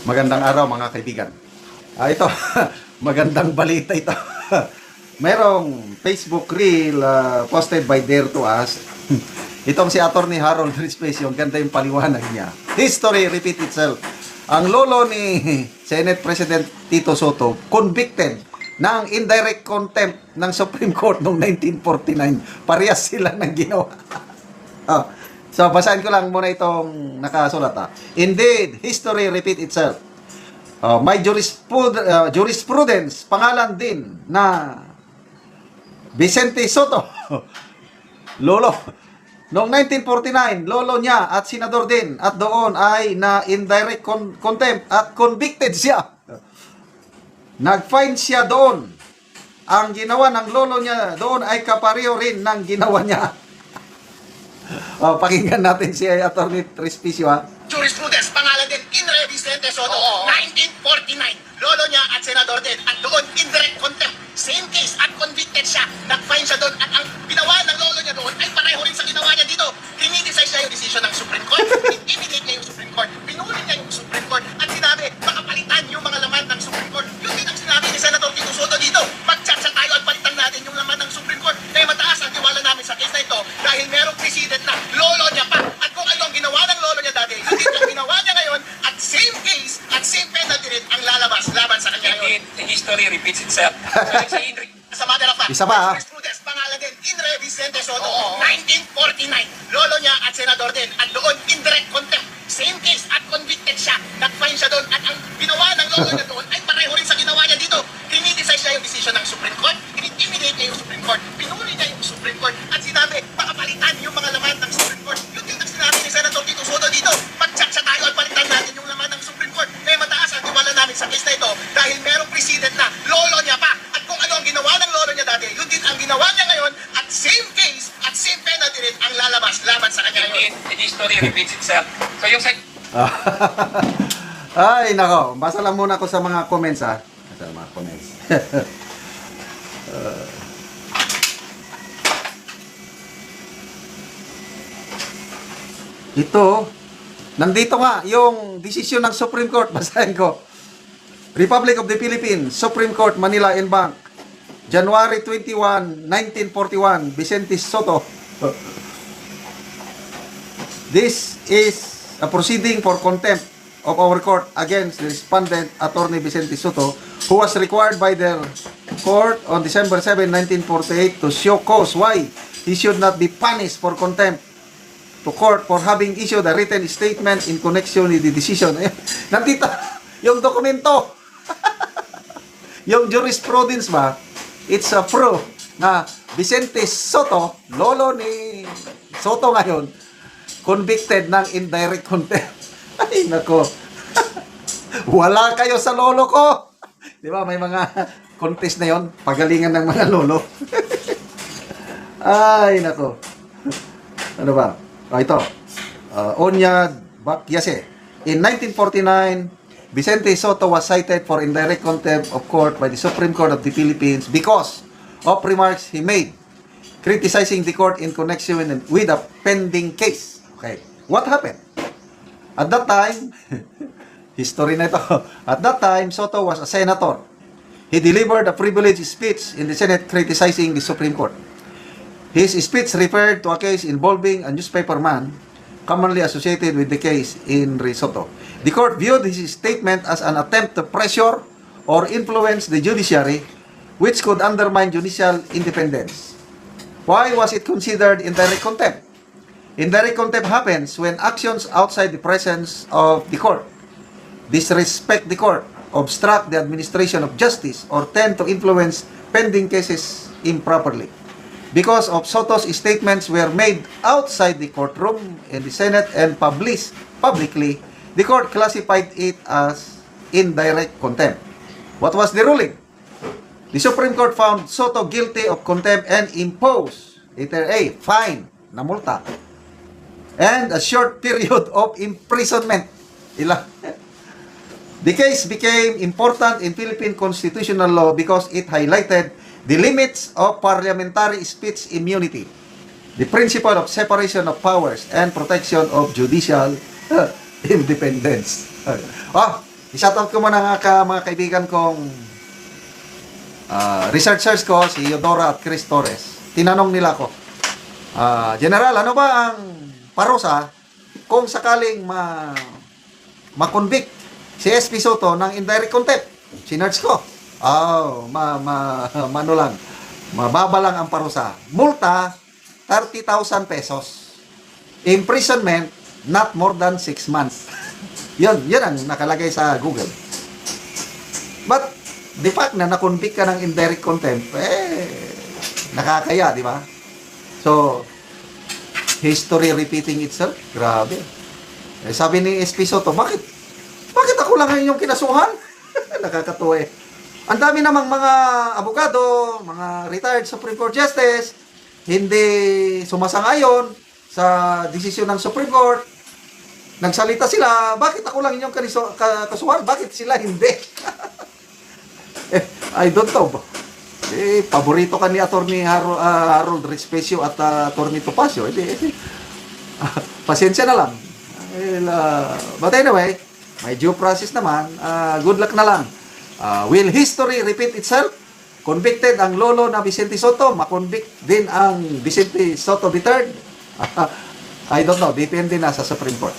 Magandang araw mga kaibigan. Ito, magandang balita ito. Merong Facebook reel posted by Dare to Us. Itong si Attorney Harold Respecio, ganda yung paliwanag niya. History repeat itself. Ang lolo ni Senate President Tito Soto convicted ng indirect contempt ng Supreme Court noong 1949. Parehas sila ng ginawa. So, basahin ko lang muna itong nakasulat. Indeed, history repeat itself. May jurisprudence, pangalan din na Vicente Soto. Lolo. Noong 1949, lolo niya at senador din. At doon ay na indirect contempt at convicted siya. Nag-fine siya doon. Ang ginawa ng lolo niya doon ay kapareho rin ng ginawa niya. Pakinggan natin si Attorney Respecio. Jurisprudence, pangalan din, Inre Vicente Soto, 1949. Lolo niya at senador din. At doon, indirect contempt. Same case at convicted siya. Nag-fine siya doon. At ang ginawa ng lolo niya doon ay pareho rin sa ginawa niya dito. Dinidecide niya yung decision ng Supreme Court. Intimidate niya yung Supreme Court. Pinuli niya yung Supreme Court. At sinabi, makapalitan yung mga laman ng Supreme Court. Yun din ang sinabi ni Senator Tito Soto dito. Mag-chat-chat tayo at palitan natin yung laman ng Supreme Court. Kaya mataas ang tiwala namin sa case na ito dahil merong precedent na lolo niya pa. At kung ano ang ginawa ng lolo niya dati, hindi ang ginawa niya ngayon at same case at same penalty rin ang lalabas laban sa kanya ngayon. History repeats itself. So, Sa matter of fact, Isa pa, jurisprudence, pangalan din, Inre Vicente Soto, 1949. Lolo niya at senador din. At doon, indirect contempt. Same case at convicted siya. Nag-fine siya doon. At ang ginawa ng lolo niya doon ay pareho rin sa ginawa niya dito. Dinidecide siya yung decision ng Supreme Court. Intimidate niya yung Supreme Court. Pinuli niya yung Supreme Court. At sinabi, makapalitan yung mga laman ng Supreme Court. Yun din ang sinabi ni Senator Tito Soto dito. Mag-chat siya tayo at palitan natin yung laman ng Supreme Court. Kaya mataas ang tiwala namin sa case na ito dahil merong precedent na lolo niya pa. At kung ano ang ginawa ng lolo niya dati, yun din ang ginawa niya ngayon at same case at same penalty rin ang lalabas laban sa kanya ngayon. history repeats itself. So yung ay, nako. Basa lang muna ako sa mga comments, ha. Sa mga comments. Ito, nandito nga yung desisyon ng Supreme Court. Basahin ko. Republic of the Philippines, Supreme Court, Manila and Bank. January 21, 1941, Vicente Soto. This is a proceeding for contempt of our court against the respondent, Attorney Vicente Soto, who was required by their court on December 7, 1948 to show cause why he should not be punished for contempt to court for having issued a written statement in connection with the decision. Nandito yung dokumento. Yung jurisprudence ba, it's a proof na Vicente Soto, lolo ni Soto ngayon, convicted ng indirect contempt. Ay, nako. Wala kayo sa lolo ko. Di ba, may mga contest na yon, pagalingan ng mga lolo. Ay, nako. Ano ba? Ito. Onya Bakyase. In 1949, Vicente Soto was cited for indirect contempt of court by the Supreme Court of the Philippines because of remarks he made criticizing the court in connection with a pending case. Okay. What happened? At that time, history na ito. At that time, Soto was a senator. He delivered a privileged speech in the Senate criticizing the Supreme Court. His speech referred to a case involving a newspaperman commonly associated with the case in Soto. The court viewed his statement as an attempt to pressure or influence the judiciary, which could undermine judicial independence. Why was it considered indirect contempt? Indirect contempt happens when actions outside the presence of the court disrespect the court, obstruct the administration of justice, or tend to influence pending cases improperly. Because of Soto's statements were made outside the courtroom in the Senate and published publicly, the court classified it as indirect contempt. What was the ruling? The Supreme Court found Soto guilty of contempt and imposed either a fine, na multa, and a short period of imprisonment. The case became important in Philippine constitutional law because it highlighted the limits of parliamentary speech immunity, the principle of separation of powers, and protection of judicial independence. I-shoutout ko muna mga kaibigan kong researchers ko, si Eudora at Chris Torres. Tinanong nila ko, General, ano ba ang parusa kung sakaling ma-convict si SP Soto ng indirect contempt? Sinerge ko. Ano lang, mababa lang ang parusa. Multa, 30,000 pesos. Imprisonment, not more than 6 months. Yun ang nakalagay sa Google. But, the fact na na-convict ka ng indirect contempt, nakakaya, di ba? So, history repeating itself? Grabe. Sabi ni SP Soto, bakit ako lang yung kinasuhan? Nakakatuwa eh. Ang dami namang mga abogado, mga retired Supreme Court Justice, hindi sumasang-ayon sa desisyon ng Supreme Court. Nagsalita sila, bakit ako lang yung kasuhan? Bakit sila hindi? I don't know. Paborito ka ni Attorney Harold Respecio at Attorney Topacio. Pasensya na lang. But anyway, may due process naman. Good luck na lang. Will history repeat itself? Convicted ang lolo na Vicente Soto, makonvict din ang Vicente Soto III. I don't know, depende na sa Supreme Court.